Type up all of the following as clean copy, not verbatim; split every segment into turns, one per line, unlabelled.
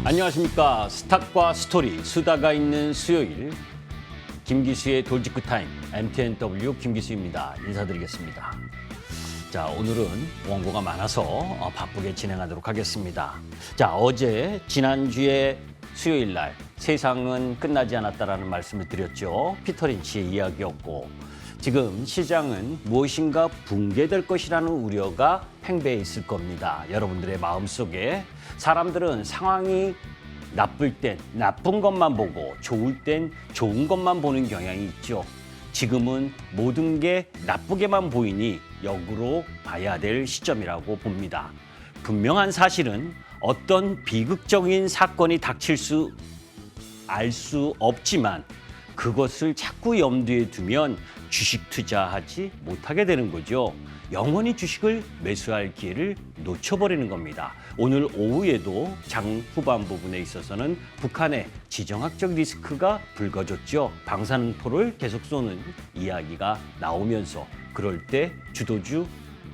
안녕하십니까. 스탁과 스토리, 수다가 있는 수요일 김기수의 돌직구 타임, MTNW 김기수입니다. 인사드리겠습니다. 자, 오늘은 원고가 많아서 바쁘게 진행하도록 하겠습니다. 자, 어제 지난주에 수요일 날 세상은 끝나지 않았다라는 말씀을 드렸죠. 피터 린치의 이야기였고, 지금 시장은 무엇인가 붕괴될 것이라는 우려가 팽배해 있을 겁니다. 여러분들의 마음속에. 사람들은 상황이 나쁠 땐 나쁜 것만 보고 좋을 땐 좋은 것만 보는 경향이 있죠. 지금은 모든 게 나쁘게만 보이니 역으로 봐야 될 시점이라고 봅니다. 분명한 사실은 어떤 비극적인 사건이 닥칠 알 수 없지만 그것을 자꾸 염두에 두면 주식 투자하지 못하게 되는 거죠. 영원히 주식을 매수할 기회를 놓쳐버리는 겁니다. 오늘 오후에도 장 후반 부분에 있어서는 북한의 지정학적 리스크가 불거졌죠. 방사능포를 계속 쏘는 이야기가 나오면서 그럴 때 주도주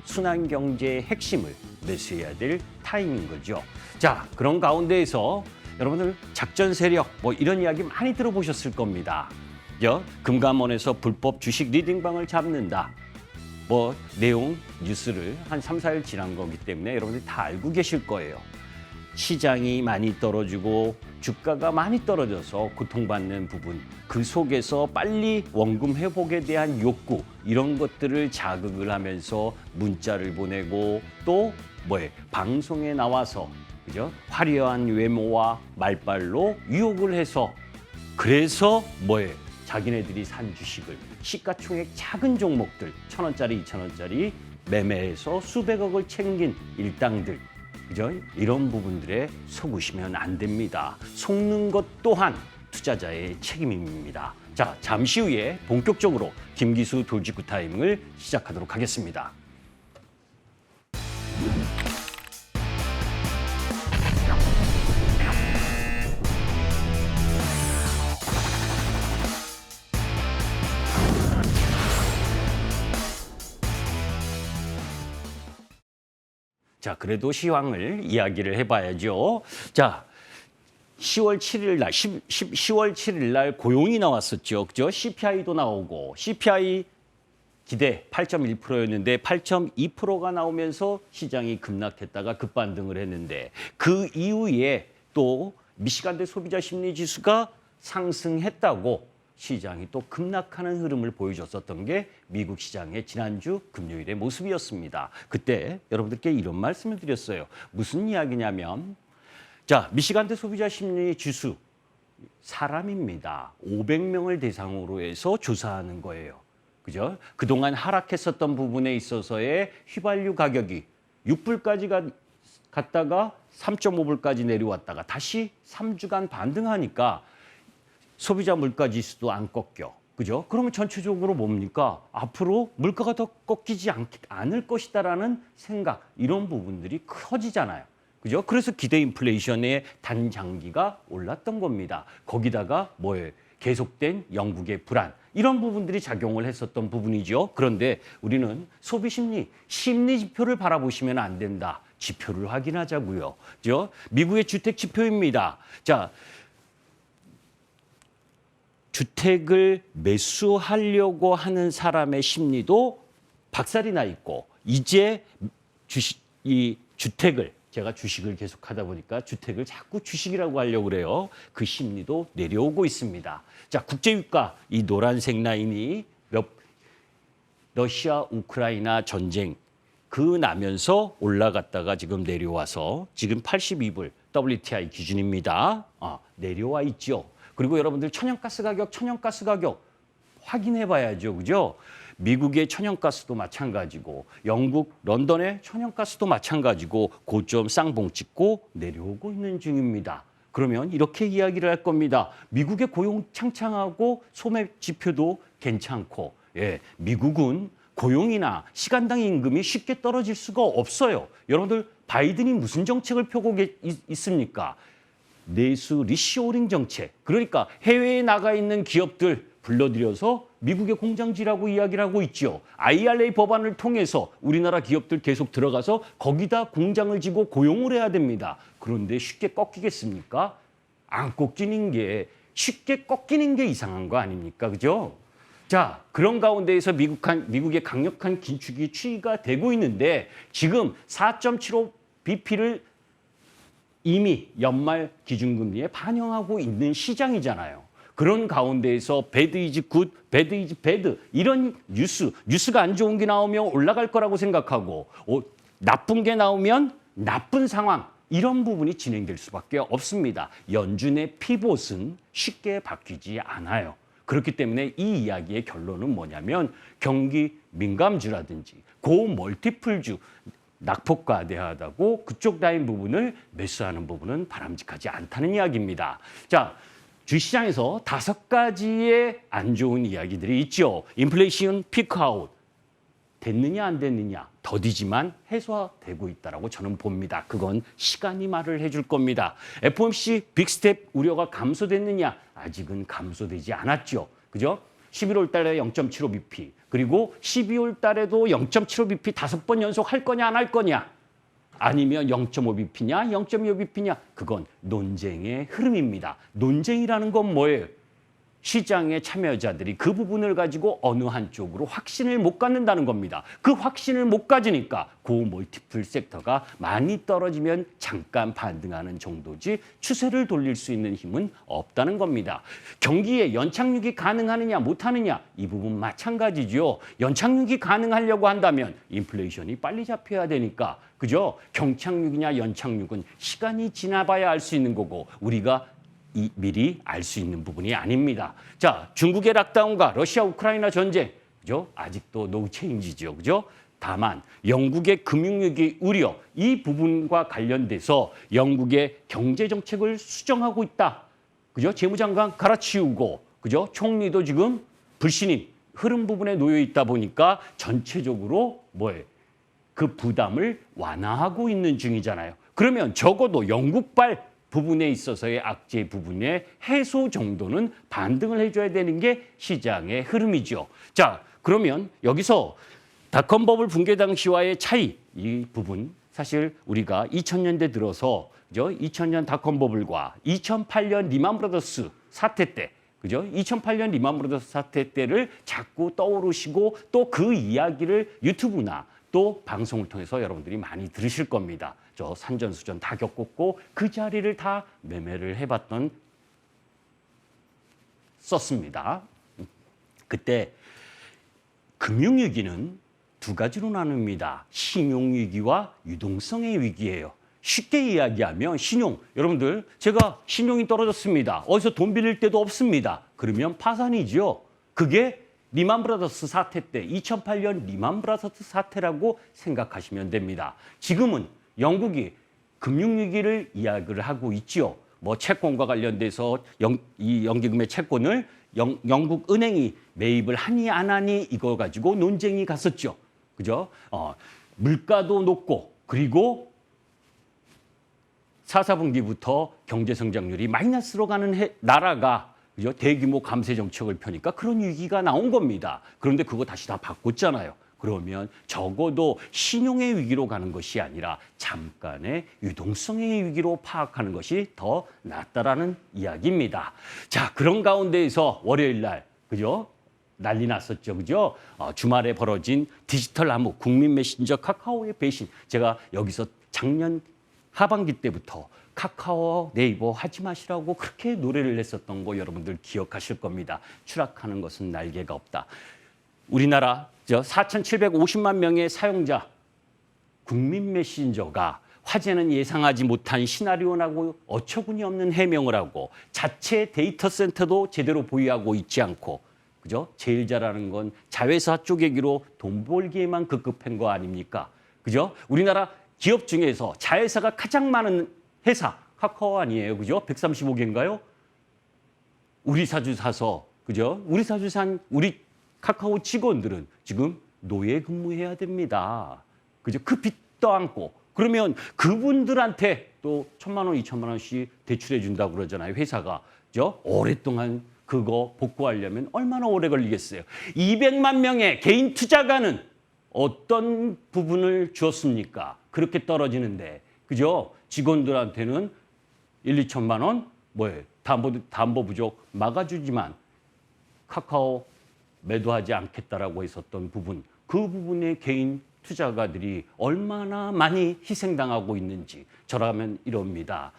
순환경제의 핵심을 매수해야 될 타임인 거죠. 자, 그런 가운데에서 여러분들 작전 세력 이런 이야기 많이 들어보셨을 겁니다. 금감원에서 불법 주식 리딩방을 잡는다. 내용 뉴스를 한 3, 4일 지난 거기 때문에 여러분들이 다 알고 계실 거예요. 시장이 많이 떨어지고 주가가 많이 떨어져서 고통받는 부분, 그 속에서 빨리 원금 회복에 대한 욕구, 이런 것들을 자극을 하면서 문자를 보내고 또 방송에 나와서 화려한 외모와 말발로 유혹을 해서 그래서 자기네들이 산 주식을 시가총액 작은 종목들 1,000원짜리, 2,000원짜리 매매해서 수백억을 챙긴 일당들, 이런 부분들에 속으시면 안 됩니다. 속는 것 또한 투자자의 책임입니다. 자, 잠시 후에 본격적으로 김기수 돌직구 타임을 시작하도록 하겠습니다. 자, 그래도 시황을 이야기를 해봐야죠. 자, 10월 7일 날 고용이 나왔었죠. 그죠? CPI도 나오고, CPI 기대 8.1%였는데 8.2%가 나오면서 시장이 급락했다가 급반등을 했는데, 그 이후에 또 미시간대 소비자 심리 지수가 상승했다고 시장이 또 급락하는 흐름을 보여줬었던 게 미국 시장의 지난주 금요일의 모습이었습니다. 그때 여러분들께 이런 말씀을 드렸어요. 무슨 이야기냐면, 자, 미시간대 소비자 심리 지수 사람입니다. 500명을 대상으로 해서 조사하는 거예요. 그죠? 그동안 하락했었던 부분에 있어서의 휘발유 가격이 6불까지 갔다가 3.5불까지 내려왔다가 다시 3주간 반등하니까 소비자 물가 지수도 안 꺾여. 그죠? 그러면 전체적으로 뭡니까? 앞으로 물가가 더 꺾이지 않을 것이다라는 생각, 이런 부분들이 커지잖아요. 그죠? 그래서 기대 인플레이션의 단장기가 올랐던 겁니다. 거기다가 계속된 영국의 불안, 이런 부분들이 작용을 했었던 부분이죠. 그런데 우리는 소비 심리 지표를 바라보시면 안 된다. 지표를 확인하자고요. 그죠? 미국의 주택 지표입니다. 자, 주택을 매수하려고 하는 사람의 심리도 박살이 나 있고, 이제 주택을, 제가 주식을 계속 하다 보니까 주택을 자꾸 주식이라고 하려고 그래요. 그 심리도 내려오고 있습니다. 자, 국제유가, 이 노란색 라인이 러시아 우크라이나 전쟁 나면서 올라갔다가 지금 내려와서 지금 82불 WTI 기준입니다. 내려와 있죠. 그리고 여러분들 천연가스 가격 확인해 봐야죠. 그죠? 미국의 천연가스도 마찬가지고, 영국 런던의 천연가스도 마찬가지고 고점 쌍봉 찍고 내려오고 있는 중입니다. 그러면 이렇게 이야기를 할 겁니다. 미국의 고용 창창하고 소매 지표도 괜찮고, 미국은 고용이나 시간당 임금이 쉽게 떨어질 수가 없어요. 여러분들 바이든이 무슨 정책을 펴고 있습니까? 내수 리쇼어링 정책. 그러니까 해외에 나가 있는 기업들 불러들여서 미국의 공장지라고 이야기를 하고 있죠. IRA 법안을 통해서 우리나라 기업들 계속 들어가서 거기다 공장을 지고 고용을 해야 됩니다. 그런데 쉽게 꺾이겠습니까? 안 꺾이는 게 쉽게 꺾이는 게 이상한 거 아닙니까? 그죠? 자, 그런 가운데에서 미국의 강력한 긴축이 추이가 되고 있는데 지금 4.75 BP를 이미 연말 기준금리에 반영하고 있는 시장이잖아요. 그런 가운데에서 배드 이즈 굿, 배드 이즈 배드 이런 뉴스가 안 좋은 게 나오면 올라갈 거라고 생각하고 나쁜 게 나오면 나쁜 상황 이런 부분이 진행될 수밖에 없습니다. 연준의 피봇은 쉽게 바뀌지 않아요. 그렇기 때문에 이 이야기의 결론은 뭐냐면 경기 민감주라든지 고멀티플주 낙폭과대하다고 그쪽 라인 부분을 매수하는 부분은 바람직하지 않다는 이야기입니다. 자, 주시장에서 5가지의 안 좋은 이야기들이 있죠. 인플레이션 피크아웃. 됐느냐 안 됐느냐 더디지만 해소되고 있다라고 저는 봅니다. 그건 시간이 말을 해줄 겁니다. FOMC 빅스텝 우려가 감소됐느냐 아직은 감소되지 않았죠. 그죠? 11월 달에 0.75bp 그리고 12월 달에도 0.75bp 5번 연속 할 거냐 안 할 거냐 아니면 0.5bp냐 0.25bp냐 그건 논쟁의 흐름입니다. 논쟁이라는 건 뭐예요? 시장의 참여자들이 그 부분을 가지고 어느 한쪽으로 확신을 못 갖는다는 겁니다. 그 확신을 못 가지니까 고멀티플 섹터가 많이 떨어지면 잠깐 반등하는 정도지 추세를 돌릴 수 있는 힘은 없다는 겁니다. 경기에 연착륙이 가능하느냐 못하느냐 이 부분 마찬가지죠. 연착륙이 가능하려고 한다면 인플레이션이 빨리 잡혀야 되니까 그죠? 경착륙이냐 연착륙은 시간이 지나봐야 알 수 있는 거고 우리가 미리 알 수 있는 부분이 아닙니다. 자, 중국의 락다운과 러시아 우크라이나 전쟁, 그죠? 아직도 노 체인지죠, 그죠? 다만 영국의 금융위기 우려 이 부분과 관련돼서 영국의 경제 정책을 수정하고 있다, 그죠? 재무장관 갈아치우고, 그죠? 총리도 지금 불신임 흐름 부분에 놓여 있다 보니까 전체적으로 뭐예요? 그 부담을 완화하고 있는 중이잖아요. 그러면 적어도 영국발 부분에 있어서의 악재 부분의 해소 정도는 반등을 해줘야 되는 게 시장의 흐름이죠. 자, 그러면 여기서 닷컴 버블 붕괴 당시와의 차이 이 부분 사실 우리가 2000년대 들어서 그죠? 2000년 닷컴 버블과 2008년 리만 브라더스 사태 때 그죠? 2008년 리만 브라더스 사태 때를 자꾸 떠오르시고 또 그 이야기를 유튜브나 또 방송을 통해서 여러분들이 많이 들으실 겁니다. 저 산전수전 다 겪었고 그 자리를 다 매매를 해봤던 썼습니다. 그때 금융위기는 두 가지로 나눕니다. 신용위기와 유동성의 위기예요. 쉽게 이야기하면 신용, 여러분들 제가 신용이 떨어졌습니다. 어디서 돈 빌릴 데도 없습니다. 그러면 파산이죠. 그게 리만 브라더스 사태 때 2008년 리만 브라더스 사태라고 생각하시면 됩니다. 지금은 영국이 금융위기를 이야기를 하고 있죠. 뭐 채권과 관련돼서 이 연기금의 채권을 영국 은행이 매입을 하니 안 하니 이거 가지고 논쟁이 갔었죠. 그죠? 물가도 높고 그리고 4, 4분기부터 경제 성장률이 마이너스로 가는 나라가 그죠? 대규모 감세 정책을 펴니까 그런 위기가 나온 겁니다. 그런데 그거 다시 다 바꿨잖아요. 그러면 적어도 신용의 위기로 가는 것이 아니라 잠깐의 유동성의 위기로 파악하는 것이 더 낫다라는 이야기입니다. 자, 그런 가운데에서 월요일 날, 그죠? 난리 났었죠, 그죠? 주말에 벌어진 디지털 암흑, 국민 메신저 카카오의 배신. 제가 여기서 작년 하반기 때부터 카카오, 네이버 하지 마시라고 그렇게 노래를 했었던 거 여러분들 기억하실 겁니다. 추락하는 것은 날개가 없다. 우리나라 4,750만 명의 사용자 국민 메신저가 화제는 예상하지 못한 시나리오라고 어처구니 없는 해명을 하고 자체 데이터 센터도 제대로 보유하고 있지 않고 그죠? 제일 잘하는 건 자회사 쪼개기로 돈 벌기에만 급급한 거 아닙니까? 그죠? 우리나라 기업 중에서 자회사가 가장 많은 회사 카카오 아니에요, 그죠? 135개인가요? 우리 사주 사서 그죠? 우리 사주 산 우리 카카오 직원들은 지금 노예 근무해야 됩니다. 그죠? 그 빚 떠안고 그러면 그분들한테 또 1,000만 원, 2,000만 원씩 대출해 준다고 그러잖아요, 회사가. 그죠? 오랫동안 그거 복구하려면 얼마나 오래 걸리겠어요. 200만 명의 개인 투자가는 어떤 부분을 주었습니까? 그렇게 떨어지는데, 그죠? 직원들한테는 1, 2천만 원, 뭐예요? 담보 부족 막아주지만 카카오 매도하지 않겠다라고 했었던 부분, 그 부분에 개인 투자가들이 얼마나 많이 희생당하고 있는지 저라면 이럽니다.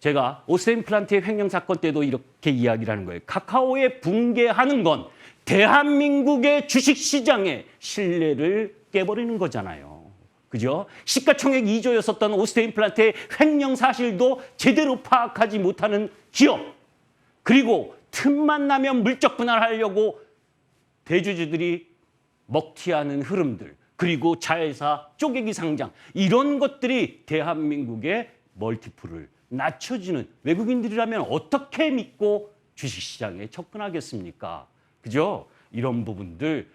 제가 오스틴 플란트의 횡령 사건 때도 이렇게 이야기를 하는 거예요. 카카오에 붕괴하는 건 대한민국의 주식시장의 신뢰를 깨버리는 거잖아요. 그죠? 시가총액 2조였었던 오스틴 플란트의 횡령 사실도 제대로 파악하지 못하는 기업, 그리고 틈만 나면 물적 분할하려고 대주주들이 먹튀하는 흐름들, 그리고 자회사 쪼개기 상장, 이런 것들이 대한민국의 멀티플을 낮춰주는, 외국인들이라면 어떻게 믿고 주식시장에 접근하겠습니까? 그죠? 이런 부분들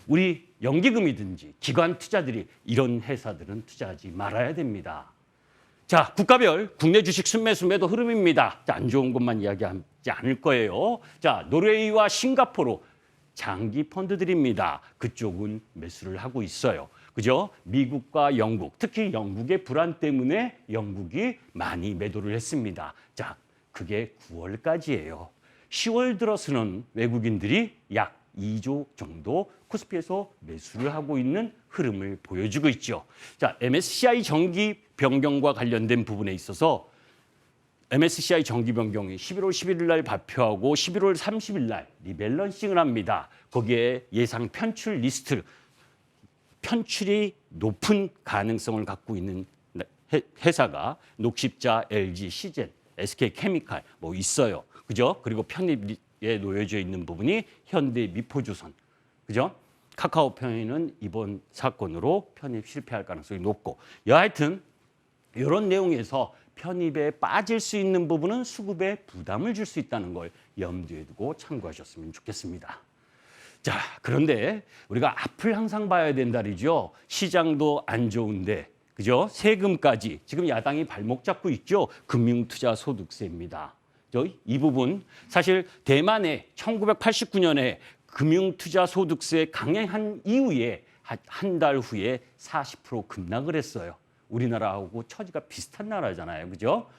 우리 연기금이든지 기관 투자들이 이런 회사들은 투자하지 말아야 됩니다. 자, 국가별 국내 주식 순매수 매도 흐름입니다. 자, 안 좋은 것만 이야기하지 않을 거예요. 자, 노르웨이와 싱가포르 장기 펀드들입니다. 그쪽은 매수를 하고 있어요. 그죠? 미국과 영국, 특히 영국의 불안 때문에 영국이 많이 매도를 했습니다. 자, 그게 9월까지예요. 10월 들어서는 외국인들이 약 2조 정도 코스피에서 매수를 하고 있는 흐름을 보여주고 있죠. 자, MSCI 정기 변경과 관련된 부분에 있어서 MSCI 정기 변경이 11월 11일 날 발표하고 11월 30일 날 리밸런싱을 합니다. 거기에 예상 편출 리스트, 편출이 높은 가능성을 갖고 있는 회사가 녹십자, LG, 시젠, SK케미칼 뭐 있어요. 그죠? 그리고 편입에 놓여져 있는 부분이 현대 미포조선. 그죠? 카카오 편의는 이번 사건으로 편입 실패할 가능성이 높고, 여하튼 이런 내용에서 편입에 빠질 수 있는 부분은 수급에 부담을 줄 수 있다는 걸 염두에 두고 참고하셨으면 좋겠습니다. 자, 그런데 우리가 앞을 항상 봐야 된다리죠. 시장도 안 좋은데, 그죠? 세금까지 지금 야당이 발목 잡고 있죠. 금융투자소득세입니다. 이 부분 사실 대만의 1989년에 금융투자소득세 강행한 이후에 한 달 후에 40% 급락을 했어요. 우리나라하고 처지가 비슷한 나라잖아요. 그죠?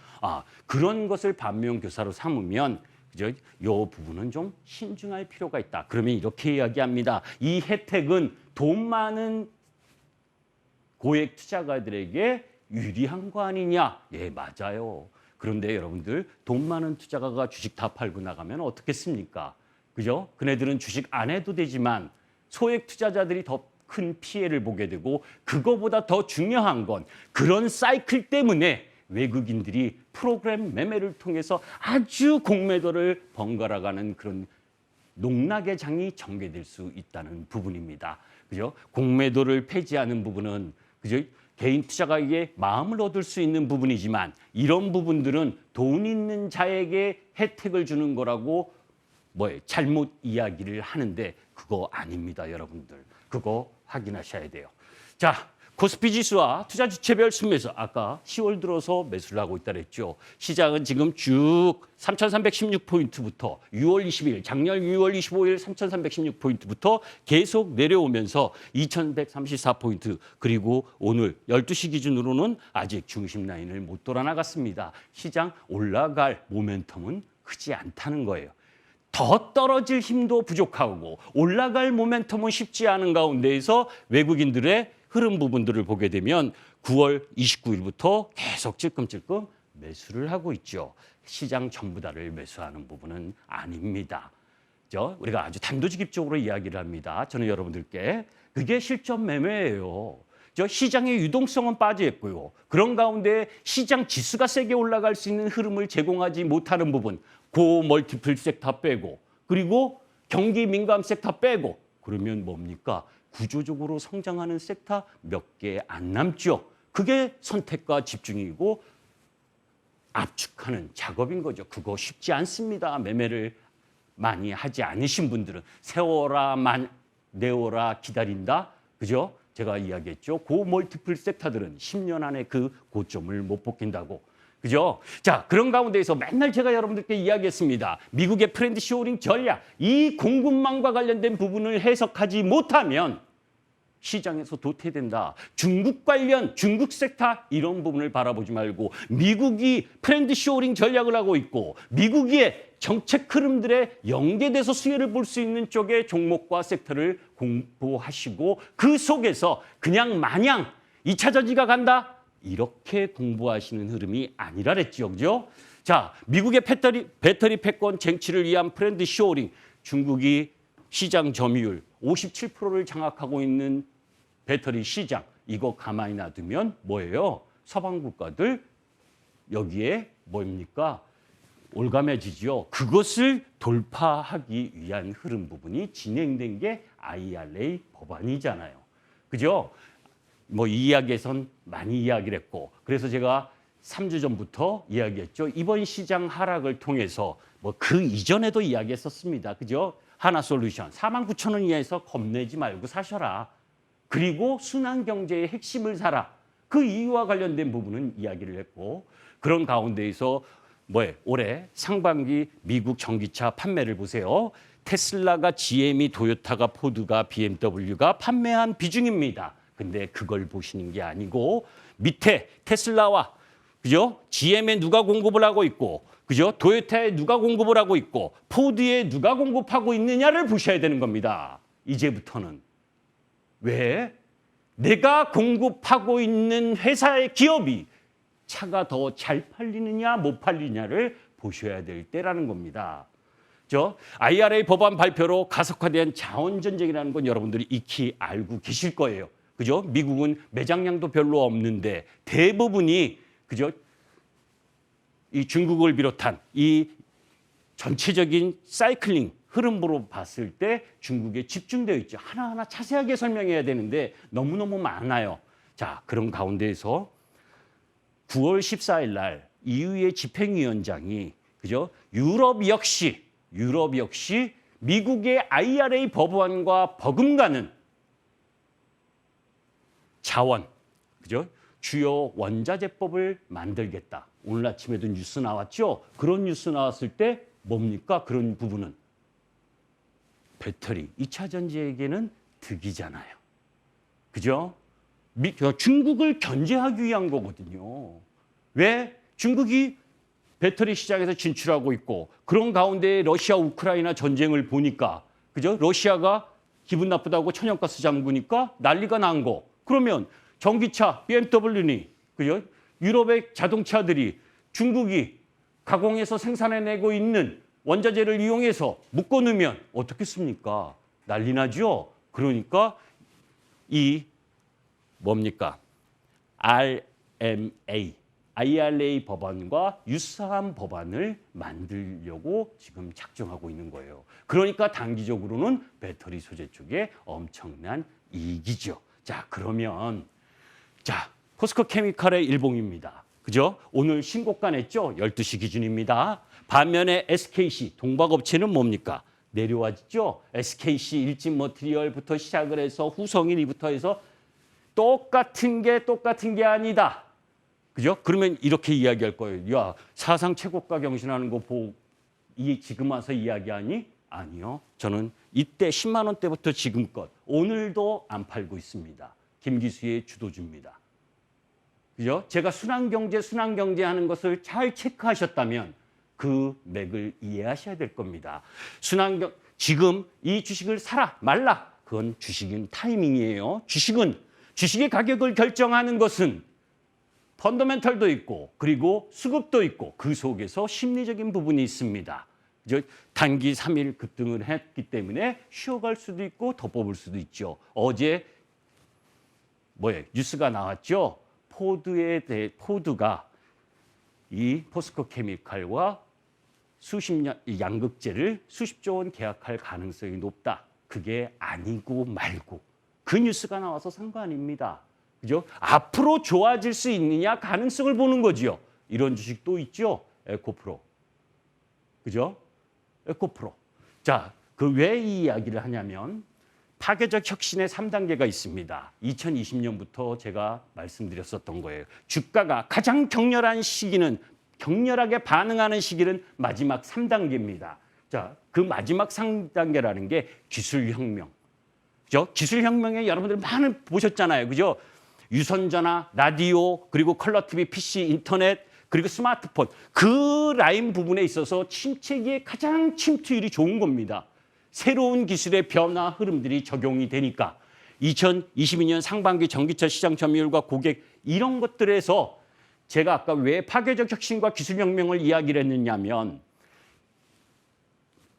그런 것을 반면교사로 삼으면, 그죠? 이 부분은 좀 신중할 필요가 있다. 그러면 이렇게 이야기합니다. 이 혜택은 돈 많은 고액 투자가들에게 유리한 거 아니냐? 예, 맞아요. 그런데 여러분들, 돈 많은 투자가가 주식 다 팔고 나가면 어떻겠습니까? 그죠? 그네들은 주식 안 해도 되지만 소액 투자자들이 더 큰 피해를 보게 되고, 그거보다 더 중요한 건 그런 사이클 때문에 외국인들이 프로그램 매매를 통해서 아주 공매도를 번갈아가는 그런 농락의 장이 전개될 수 있다는 부분입니다. 그죠? 공매도를 폐지하는 부분은, 그죠? 개인 투자가에게 마음을 얻을 수 있는 부분이지만, 이런 부분들은 돈 있는 자에게 혜택을 주는 거라고 잘못 이야기를 하는데 그거 아닙니다, 여러분들. 그거 확인하셔야 돼요. 자, 코스피 지수와 투자 주체별 순매수, 아까 10월 들어서 매수를 하고 있다 그랬죠. 시장은 지금 쭉 3,316포인트부터 6월 20일, 작년 6월 25일 3,316포인트부터 계속 내려오면서 2,134포인트, 그리고 오늘 12시 기준으로는 아직 중심 라인을 못 돌아 나갔습니다. 시장 올라갈 모멘텀은 크지 않다는 거예요. 더 떨어질 힘도 부족하고 올라갈 모멘텀은 쉽지 않은 가운데에서 외국인들의 흐름 부분들을 보게 되면 9월 29일부터 계속 찔끔찔끔 매수를 하고 있죠. 시장 전부 다를 매수하는 부분은 아닙니다. 우리가 아주 단도직입적으로 이야기를 합니다. 저는 여러분들께 그게 실전 매매예요. 시장의 유동성은 빠져 있고요. 그런 가운데 시장 지수가 세게 올라갈 수 있는 흐름을 제공하지 못하는 부분, 고 멀티플 섹터 빼고, 그리고 경기 민감 섹터 빼고, 그러면 뭡니까? 구조적으로 성장하는 섹터 몇 개 안 남죠. 그게 선택과 집중이고 압축하는 작업인 거죠. 그거 쉽지 않습니다. 매매를 많이 하지 않으신 분들은. 세워라, 내워라, 기다린다. 그죠? 제가 이야기했죠. 고 멀티플 섹터들은 10년 안에 그 고점을 못 벗긴다고. 그죠? 자, 그런 가운데에서 맨날 제가 여러분들께 이야기했습니다. 미국의 프렌드 쇼링 전략, 이 공급망과 관련된 부분을 해석하지 못하면 시장에서 도태된다. 중국 관련, 중국 섹터 이런 부분을 바라보지 말고 미국이 프렌드 쇼링 전략을 하고 있고 미국의 정책 흐름들에 연계돼서 수혜를 볼 수 있는 쪽의 종목과 섹터를 공부하시고 그 속에서 그냥 마냥 2차 전지가 간다? 이렇게 공부하시는 흐름이 아니라 그랬죠. 그죠? 자, 미국의 배터리 패권 쟁취를 위한 프렌드 쇼링, 중국이 시장 점유율 57%를 장악하고 있는 배터리 시장, 이거 가만히 놔두면 뭐예요? 서방 국가들 여기에 뭡니까? 올가매지죠. 그것을 돌파하기 위한 흐름 부분이 진행된 게 IRA 법안이잖아요. 그죠? 뭐 이 이야기에선 많이 이야기를 했고 그래서 제가 3주 전부터 이야기했죠. 이번 시장 하락을 통해서 뭐 그 이전에도 이야기했었습니다. 그죠? 하나솔루션 49,000원 이하에서 겁내지 말고 사셔라. 그리고 순환경제의 핵심을 사라. 그 이유와 관련된 부분은 이야기를 했고 그런 가운데에서 올해 상반기 미국 전기차 판매를 보세요. 테슬라가 GM이 도요타가 포드가 BMW가 판매한 비중입니다. 근데 그걸 보시는 게 아니고 밑에 테슬라와 그죠? GM에 누가 공급을 하고 있고 그죠? 도요타에 누가 공급을 하고 있고 포드에 누가 공급하고 있느냐를 보셔야 되는 겁니다. 이제부터는. 왜? 내가 공급하고 있는 회사의 기업이 차가 더 잘 팔리느냐 못 팔리느냐를 보셔야 될 때라는 겁니다. IRA 법안 발표로 가속화된 자원 전쟁이라는 건 여러분들이 익히 알고 계실 거예요. 그죠? 미국은 매장량도 별로 없는데 대부분이 그죠? 이 중국을 비롯한 이 전체적인 사이클링 흐름으로 봤을 때 중국에 집중되어 있죠. 하나하나 자세하게 설명해야 되는데 너무너무 많아요. 자, 그런 가운데에서 9월 14일 날 EU의 집행위원장이 그죠? 유럽 역시 미국의 IRA 법안과 버금가는 자원, 그죠? 주요 원자재법을 만들겠다. 오늘 아침에도 뉴스 나왔죠? 그런 뉴스 나왔을 때 뭡니까? 그런 부분은 배터리, 2차 전지에게는 득이잖아요. 그죠? 중국을 견제하기 위한 거거든요. 왜? 중국이 배터리 시장에서 진출하고 있고 그런 가운데 러시아 우크라이나 전쟁을 보니까 그죠? 러시아가 기분 나쁘다고 천연가스 잠그니까 난리가 난 거. 그러면 전기차 BMW니 그죠? 유럽의 자동차들이 중국이 가공해서 생산해내고 있는 원자재를 이용해서 묶어놓으면 어떻겠습니까? 난리 나죠? 그러니까 이 뭡니까? IRA 법안과 유사한 법안을 만들려고 지금 작정하고 있는 거예요. 그러니까 단기적으로는 배터리 소재 쪽에 엄청난 이익이죠. 자, 그러면 포스코 케미칼의 일봉입니다. 그죠? 오늘 신고가 냈죠? 12시 기준입니다. 반면에 SKC, 동박업체는 뭡니까? 내려왔죠? SKC 일진머티리얼부터 시작을 해서 후성일이부터 해서 똑같은 게 아니다. 그죠? 그러면 이렇게 이야기할 거예요. 야, 사상 최고가 경신하는 거 보고 지금 와서 이야기하니? 아니요. 저는 이때 10만 원대부터 지금껏 오늘도 안 팔고 있습니다. 김기수의 주도주입니다. 그죠? 제가 순환경제 하는 것을 잘 체크하셨다면 그 맥을 이해하셔야 될 겁니다. 지금 이 주식을 사라 말라 그건 주식은 타이밍이에요. 주식의 가격을 결정하는 것은 펀더멘털도 있고 그리고 수급도 있고 그 속에서 심리적인 부분이 있습니다. 단기 3일 급등을 했기 때문에 쉬어갈 수도 있고 더 뽑을 수도 있죠. 어제 뉴스가 나왔죠. 포드가 이 포스코 케미칼과 수십 년 양극재를 수십조 원 계약할 가능성이 높다. 그게 아니고 말고 그 뉴스가 나와서 산 거 아닙니다. 그죠? 앞으로 좋아질 수 있느냐 가능성을 보는 거지요. 이런 주식 또 있죠. 에코프로. 그죠? 에코프로. 자, 왜 이 이야기를 하냐면 파괴적 혁신의 3단계가 있습니다. 2020년부터 제가 말씀드렸었던 거예요. 주가가 가장 격렬한 시기는 격렬하게 반응하는 시기는 마지막 3단계입니다. 자, 그 마지막 3단계라는 게 기술혁명. 그죠? 기술혁명에 여러분들 많은 보셨잖아요. 그죠? 유선전화, 라디오, 그리고 컬러 TV, PC, 인터넷, 그리고 스마트폰. 그 라인 부분에 있어서 침체기에 가장 침투율이 좋은 겁니다. 새로운 기술의 변화 흐름들이 적용이 되니까 2022년 상반기 전기차 시장 점유율과 고객 이런 것들에서 제가 아까 왜 파괴적 혁신과 기술혁명을 이야기를 했느냐면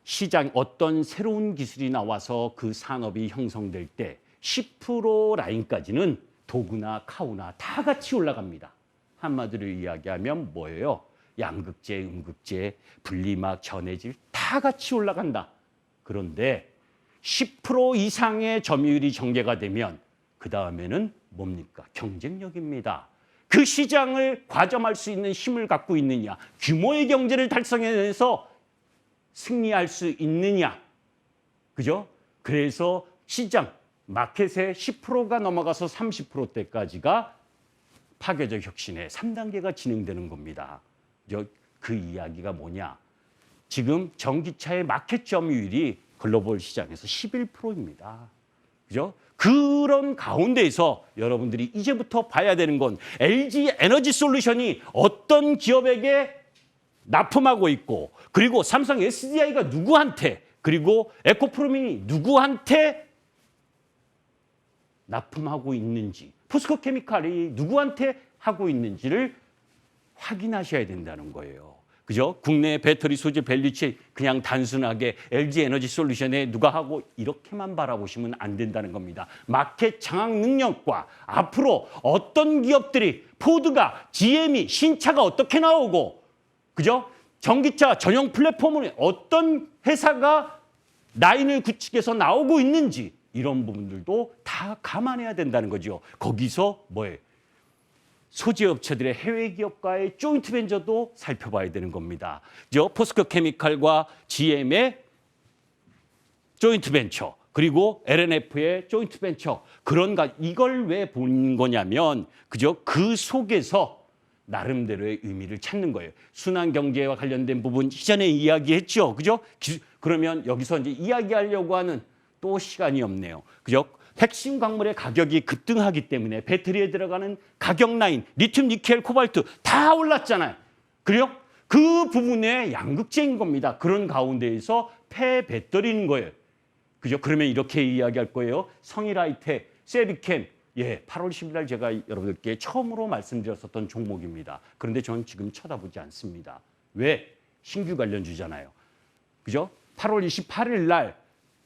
시장 어떤 새로운 기술이 나와서 그 산업이 형성될 때 10% 라인까지는 도구나 카우나 다 같이 올라갑니다. 한마디로 이야기하면 뭐예요? 양극재, 음극재, 분리막, 전해질 다 같이 올라간다. 그런데 10% 이상의 점유율이 전개가 되면 그 다음에는 뭡니까? 경쟁력입니다. 그 시장을 과점할 수 있는 힘을 갖고 있느냐, 규모의 경제를 달성해내서 승리할 수 있느냐, 그죠? 그래서 시장, 마켓의 10%가 넘어가서 30%대까지가 파괴적 혁신의 3단계가 진행되는 겁니다. 그 이야기가 뭐냐? 지금 전기차의 마켓 점유율이 글로벌 시장에서 11%입니다. 그죠? 그런 가운데에서 여러분들이 이제부터 봐야 되는 건 LG 에너지 솔루션이 어떤 기업에게 납품하고 있고, 그리고 삼성 SDI가 누구한테, 그리고 에코프로민이 누구한테 납품하고 있는지, 포스코 케미칼이 누구한테 하고 있는지를 확인하셔야 된다는 거예요. 그죠? 국내 배터리 소재 밸류체인 그냥 단순하게 LG 에너지 솔루션에 누가 하고 이렇게만 바라보시면 안 된다는 겁니다. 마켓 장악 능력과 앞으로 어떤 기업들이 포드가, GM이 신차가 어떻게 나오고, 그죠? 전기차 전용 플랫폼은 어떤 회사가 라인을 구축해서 나오고 있는지 이런 부분들도 다 감안해야 된다는 거죠. 거기서 뭐예요? 소재 업체들의 해외 기업과의 조인트 벤처도 살펴봐야 되는 겁니다. 포스코 케미칼과 GM의 조인트 벤처, 그리고 LNF의 조인트 벤처, 이걸 왜 보는 거냐면, 그죠? 그 속에서 나름대로의 의미를 찾는 거예요. 순환 경제와 관련된 부분 이전에 이야기했죠, 그죠? 그러면 여기서 이제 이야기하려고 하는 또 시간이 없네요, 그죠? 핵심 광물의 가격이 급등하기 때문에 배터리에 들어가는 가격 라인, 리튬, 니켈, 코발트 다 올랐잖아요. 그래요? 그 부분에 양극재인 겁니다. 그런 가운데에서 폐배터리인 거예요. 그죠? 그러면 이렇게 이야기할 거예요. 성일하이텍, 세비캠, 8월 10일 날 제가 여러분들께 처음으로 말씀드렸었던 종목입니다. 그런데 저는 지금 쳐다보지 않습니다. 왜? 신규 관련주잖아요. 그죠? 8월 28일 날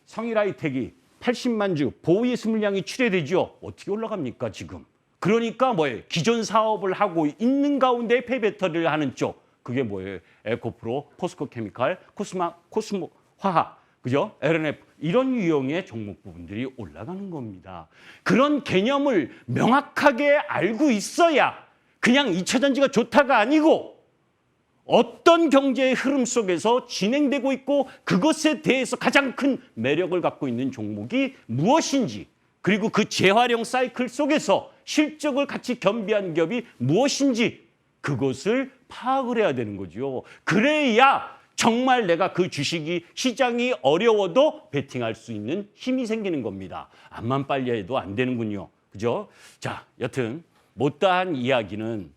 성일하이텍이 80만 주 보이스 물량이 출회되죠. 어떻게 올라갑니까 지금? 그러니까 뭐예요? 기존 사업을 하고 있는 가운데 폐배터리를 하는 쪽. 그게 뭐예요? 에코프로, 포스코 케미칼, 코스모 화학, 그죠? LNF 이런 유형의 종목 부분들이 올라가는 겁니다. 그런 개념을 명확하게 알고 있어야 그냥 2차 전지가 좋다가 아니고 어떤 경제의 흐름 속에서 진행되고 있고 그것에 대해서 가장 큰 매력을 갖고 있는 종목이 무엇인지, 그리고 그 재활용 사이클 속에서 실적을 같이 겸비한 기업이 무엇인지 그것을 파악을 해야 되는 거죠. 그래야 정말 내가 그 주식이 시장이 어려워도 베팅할 수 있는 힘이 생기는 겁니다. 암만 빨리 해도 안 되는군요. 그죠? 자, 여튼 못다한 이야기는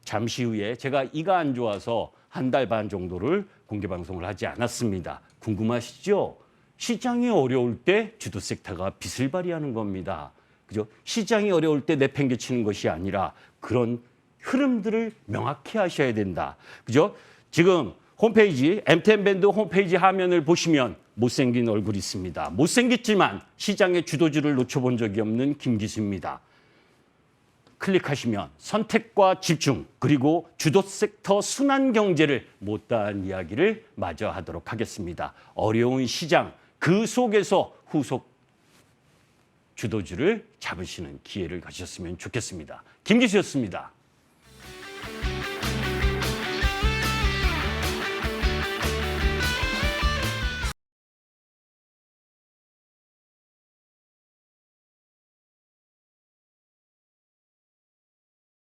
잠시 후에 제가 이가 안 좋아서 한 달 반 정도를 공개 방송을 하지 않았습니다. 궁금하시죠? 시장이 어려울 때 주도 섹터가 빛을 발휘하는 겁니다. 그죠? 시장이 어려울 때 내팽개치는 것이 아니라 그런 흐름들을 명확히 하셔야 된다. 그죠? 지금 홈페이지, MTN밴드 홈페이지 화면을 보시면 못생긴 얼굴이 있습니다. 못생겼지만 시장의 주도주를 놓쳐본 적이 없는 김기수입니다. 클릭하시면 선택과 집중, 그리고 주도 섹터 순환 경제를 못다한 이야기를 마저 하도록 하겠습니다. 어려운 시장, 그 속에서 후속 주도주를 잡으시는 기회를 가지셨으면 좋겠습니다. 김기수였습니다.